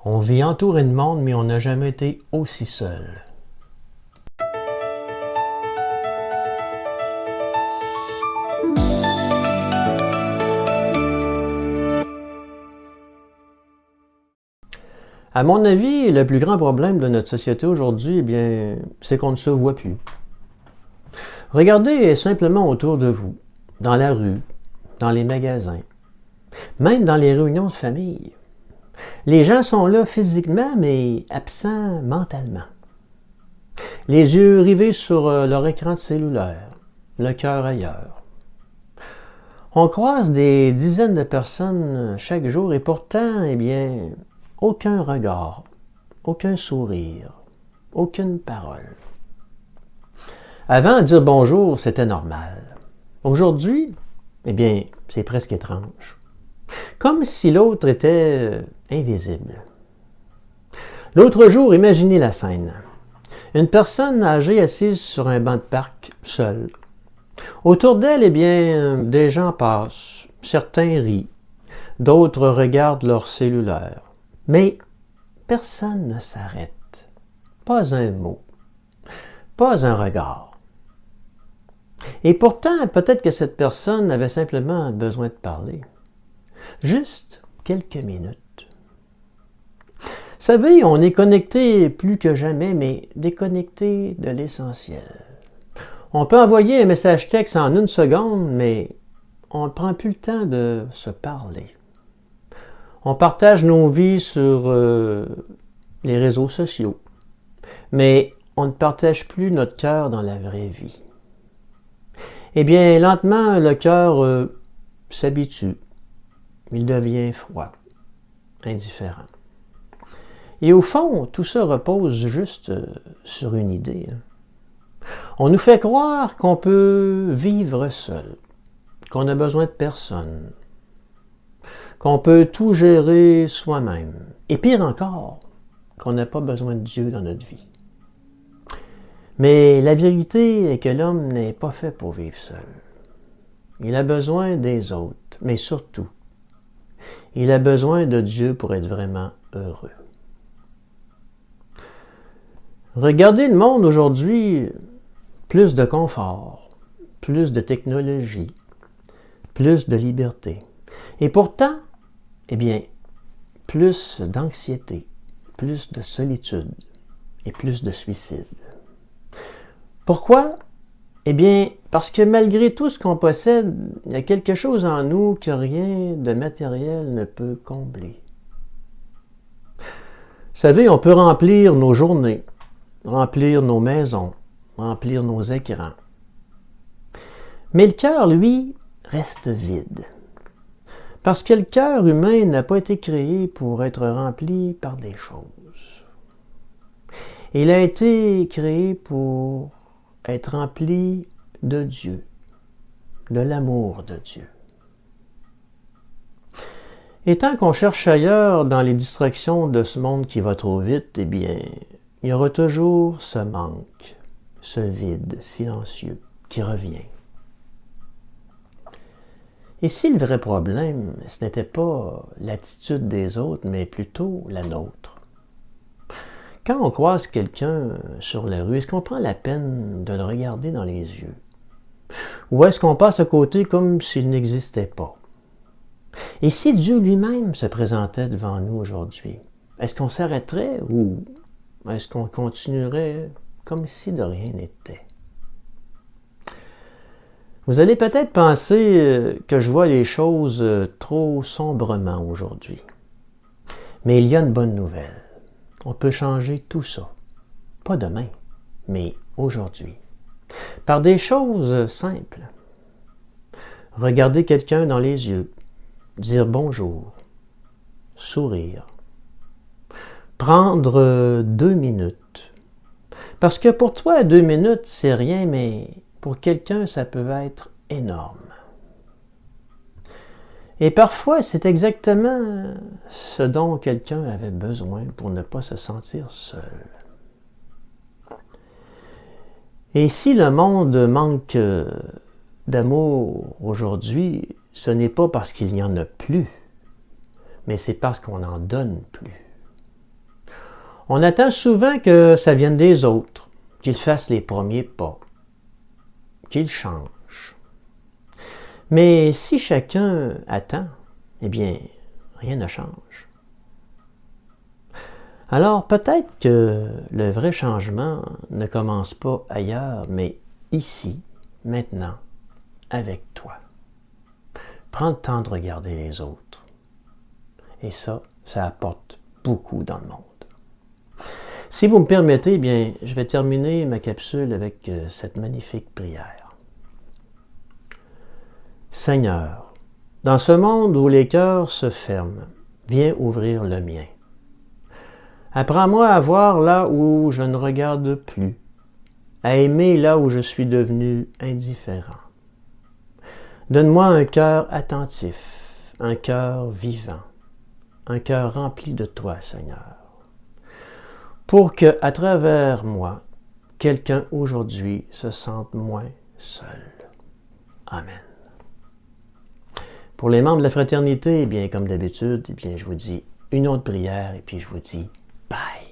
On vit entouré de monde, mais on n'a jamais été aussi seul. À mon avis, le plus grand problème de notre société aujourd'hui, c'est qu'on ne se voit plus. Regardez simplement autour de vous, dans la rue, dans les magasins, même dans les réunions de famille. Les gens sont là physiquement, mais absents mentalement. Les yeux rivés sur leur écran de cellulaire, le cœur ailleurs. On croise des dizaines de personnes chaque jour et pourtant, aucun regard, aucun sourire, aucune parole. Avant, dire bonjour, c'était normal. Aujourd'hui, c'est presque étrange. Comme si l'autre était invisible. L'autre jour, imaginez la scène. Une personne âgée assise sur un banc de parc, seule. Autour d'elle, des gens passent. Certains rient. D'autres regardent leur cellulaire. Mais personne ne s'arrête. Pas un mot. Pas un regard. Et pourtant, peut-être que cette personne avait simplement besoin de parler. Juste quelques minutes. Vous savez, on est connecté plus que jamais, mais déconnecté de l'essentiel. On peut envoyer un message texte en 1 seconde, mais on ne prend plus le temps de se parler. On partage nos vies sur les réseaux sociaux, mais on ne partage plus notre cœur dans la vraie vie. Lentement, le cœur s'habitue. Il devient froid, indifférent. Et au fond, tout ça repose juste sur une idée. On nous fait croire qu'on peut vivre seul, qu'on a besoin de personne, qu'on peut tout gérer soi-même. Et pire encore, qu'on n'a pas besoin de Dieu dans notre vie. Mais la vérité est que l'homme n'est pas fait pour vivre seul. Il a besoin des autres, mais surtout, il a besoin de Dieu pour être vraiment heureux. Regardez le monde aujourd'hui, plus de confort, plus de technologie, plus de liberté. Et pourtant, plus d'anxiété, plus de solitude et plus de suicide. Pourquoi? Parce que malgré tout ce qu'on possède, il y a quelque chose en nous que rien de matériel ne peut combler. Vous savez, on peut remplir nos journées, remplir nos maisons, remplir nos écrans. Mais le cœur, lui, reste vide. Parce que le cœur humain n'a pas été créé pour être rempli par des choses. Il a été créé pour être rempli de Dieu, de l'amour de Dieu. Et tant qu'on cherche ailleurs dans les distractions de ce monde qui va trop vite, il y aura toujours ce manque, ce vide silencieux qui revient. Et si le vrai problème, ce n'était pas l'attitude des autres, mais plutôt la nôtre? Quand on croise quelqu'un sur la rue, est-ce qu'on prend la peine de le regarder dans les yeux? Ou est-ce qu'on passe à côté comme s'il n'existait pas? Et si Dieu lui-même se présentait devant nous aujourd'hui, est-ce qu'on s'arrêterait ou est-ce qu'on continuerait comme si de rien n'était? Vous allez peut-être penser que je vois les choses trop sombrement aujourd'hui. Mais il y a une bonne nouvelle. On peut changer tout ça. Pas demain, mais aujourd'hui. Par des choses simples. Regarder quelqu'un dans les yeux, dire bonjour, sourire. Prendre 2 minutes. Parce que pour toi, 2 minutes, c'est rien, mais pour quelqu'un, ça peut être énorme. Et parfois, c'est exactement ce dont quelqu'un avait besoin pour ne pas se sentir seul. Et si le monde manque d'amour aujourd'hui, ce n'est pas parce qu'il n'y en a plus, mais c'est parce qu'on n'en donne plus. On attend souvent que ça vienne des autres, qu'ils fassent les premiers pas, qu'ils changent. Mais si chacun attend, eh bien, rien ne change. Alors peut-être que le vrai changement ne commence pas ailleurs, mais ici, maintenant, avec toi. Prends le temps de regarder les autres. Et ça apporte beaucoup dans le monde. Si vous me permettez, bien, je vais terminer ma capsule avec cette magnifique prière. Seigneur, dans ce monde où les cœurs se ferment, viens ouvrir le mien. Apprends-moi à voir là où je ne regarde plus, à aimer là où je suis devenu indifférent. Donne-moi un cœur attentif, un cœur vivant, un cœur rempli de toi, Seigneur, pour que, à travers moi, quelqu'un aujourd'hui se sente moins seul. Amen. Pour les membres de la fraternité, eh bien, comme d'habitude, eh bien, je vous dis une autre prière et puis je vous dis bye.